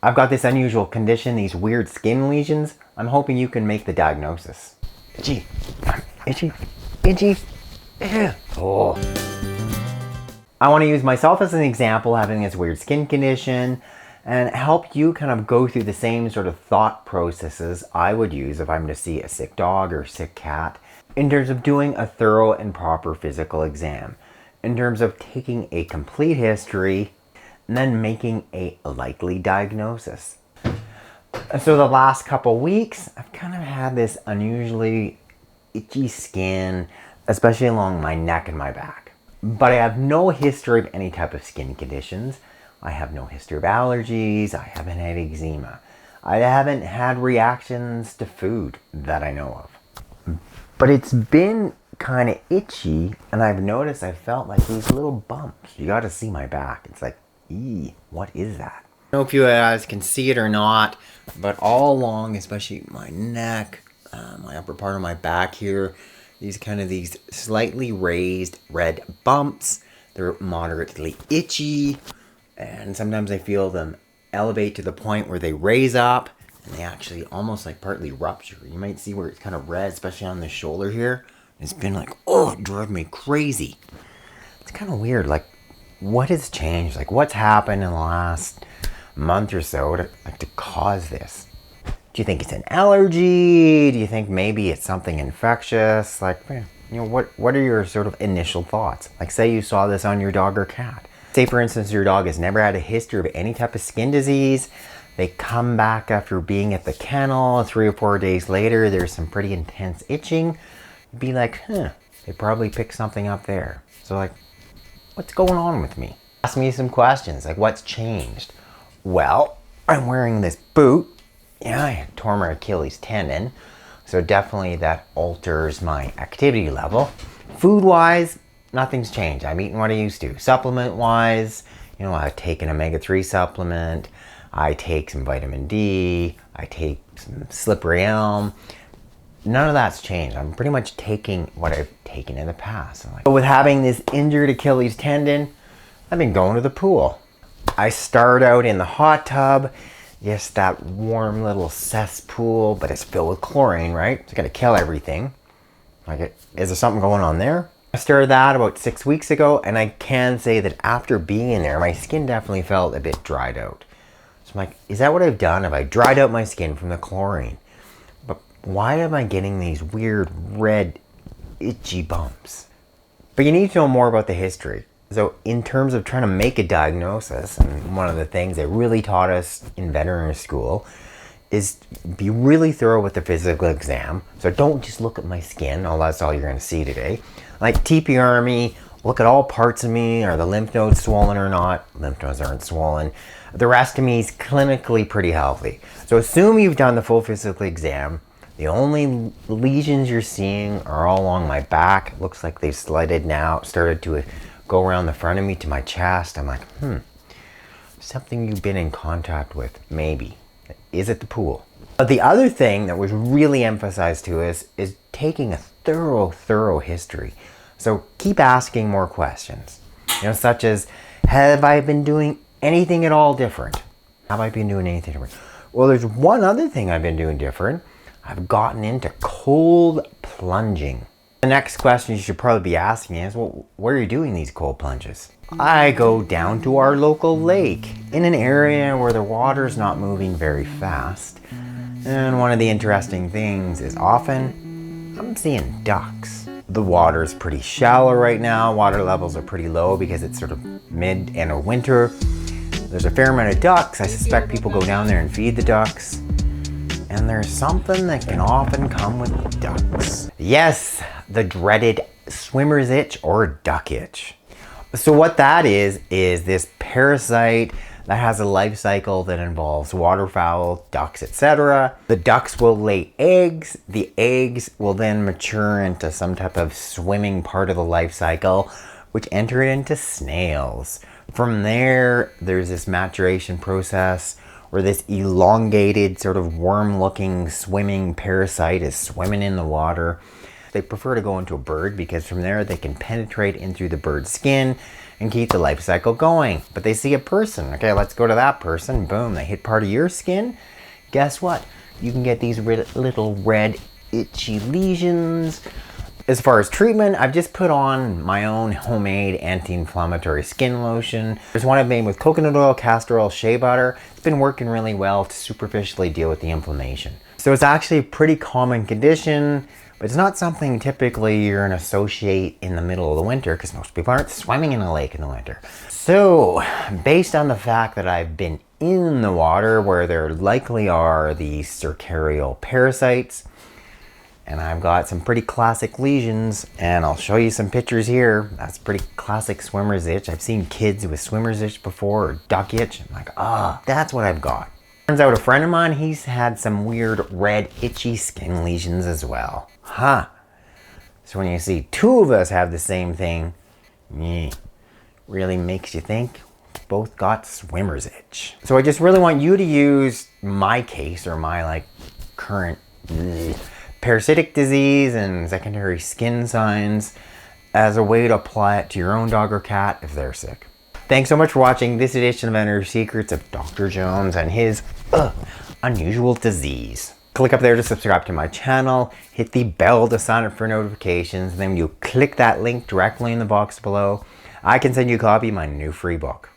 I've got this unusual condition, these weird skin lesions. I'm hoping you can make the diagnosis. Itchy. Itchy. Itchy. Yeah. Oh. I want to use myself as an example, having this weird skin condition, and help you kind of go through the same sort of thought processes I would use if I'm to see a sick dog or sick cat, in terms of doing a thorough and proper physical exam, in terms of taking a complete history and then making a likely diagnosis. So the last couple weeks, I've kind of had this unusually itchy skin, especially along my neck and my back. But I have no history of any type of skin conditions. I have no history of allergies. I haven't had eczema. I haven't had reactions to food that I know of. But it's been kind of itchy, and I've noticed I felt like these little bumps. You got to see my back. It's like, what is that? I don't know if you guys can see it or not, but all along, especially my neck, my upper part of my back here, these slightly raised red bumps. They're moderately itchy, and sometimes I feel them elevate to the point where they raise up and they actually almost like partly rupture. You might see where it's kind of red, especially on the shoulder here. It's been like, oh, it drove me crazy. It's kind of weird. Like, what has changed? Like, what's happened in the last month or so to cause this? Do you think it's an allergy? Do you think maybe it's something infectious? Like, what are your sort of initial thoughts? Like, say you saw this on your dog or cat. Say, for instance, your dog has never had a history of any type of skin disease. They come back after being at the kennel 3 or 4 days later. There's some pretty intense itching. You'd be like, they probably picked something up there. So, like, what's going on with me? Ask me some questions, like, what's changed? Well, I'm wearing this boot. Yeah, I tore my Achilles tendon, so definitely that alters my activity level. Food-wise, nothing's changed. I'm eating what I used to. Supplement-wise, I take an omega-3 supplement. I take some vitamin D. I take some slippery elm. None of that's changed. I'm pretty much taking what I've taken in the past. But with having this injured Achilles tendon, I've been going to the pool. I start out in the hot tub, just that warm little cesspool, but it's filled with chlorine, right? It's gotta kill everything. Is there something going on there? I started that about 6 weeks ago, and I can say that after being in there, my skin definitely felt a bit dried out. So I'm like, is that what I've done? Have I dried out my skin from the chlorine? But why am I getting these weird red itchy bumps? But you need to know more about the history. So in terms of trying to make a diagnosis, and one of the things they really taught us in veterinary school is be really thorough with the physical exam. So don't just look at my skin, that's all you're going to see today. Like TPR me, look at all parts of me. Are the lymph nodes swollen or not? Lymph nodes aren't swollen. The rest of me is clinically pretty healthy. So assume you've done the full physical exam. The only lesions you're seeing are all along my back. It looks like they've started to go around the front of me to my chest. I'm like, something you've been in contact with, maybe. Is it the pool? But the other thing that was really emphasized to us is taking a thorough history. So keep asking more questions, such as, have I been doing anything at all different? Have I been doing anything different? Well, there's one other thing I've been doing different. I've gotten into cold plunging. The next question you should probably be asking is, well, where are you doing these cold plunges? I go down to our local lake in an area where the water's not moving very fast. And one of the interesting things is often I'm seeing ducks. The water's pretty shallow right now. Water levels are pretty low because it's sort of mid-end of winter. There's a fair amount of ducks. I suspect people go down there and feed the ducks. And there's something that can often come with ducks. Yes, the dreaded swimmer's itch or duck itch. So what that is this parasite that has a life cycle that involves waterfowl, ducks, etc. The ducks will lay eggs. The eggs will then mature into some type of swimming part of the life cycle, which enter it into snails. From there, there's this maturation process where this elongated sort of worm-looking swimming parasite is swimming in the water. They prefer to go into a bird because from there they can penetrate in through the bird's skin and keep the life cycle going. But they see a person. Okay, let's go to that person. Boom, they hit part of your skin. Guess what? You can get these little red itchy lesions. As far as treatment, I've just put on my own homemade anti-inflammatory skin lotion. There's one I've made with coconut oil, castor oil, shea butter. It's been working really well to superficially deal with the inflammation. So it's actually a pretty common condition, but it's not something typically you're going to associate in the middle of the winter because most people aren't swimming in a lake in the winter. So based on the fact that I've been in the water where there likely are these cercarial parasites, and I've got some pretty classic lesions, and I'll show you some pictures here. That's pretty classic swimmer's itch. I've seen kids with swimmer's itch before, or duck itch. I'm like, that's what I've got. Turns out a friend of mine, he's had some weird red itchy skin lesions as well. So when you see two of us have the same thing, really makes you think both got swimmer's itch. So I just really want you to use my case, or my current parasitic disease and secondary skin signs as a way to apply it to your own dog or cat if they're sick. Thanks so much for watching this edition of Veterinary Secrets of Dr. Jones and his unusual disease. Click up there to subscribe to my channel, hit the bell to sign up for notifications, and then you click that link directly in the box below. I can send you a copy of my new free book.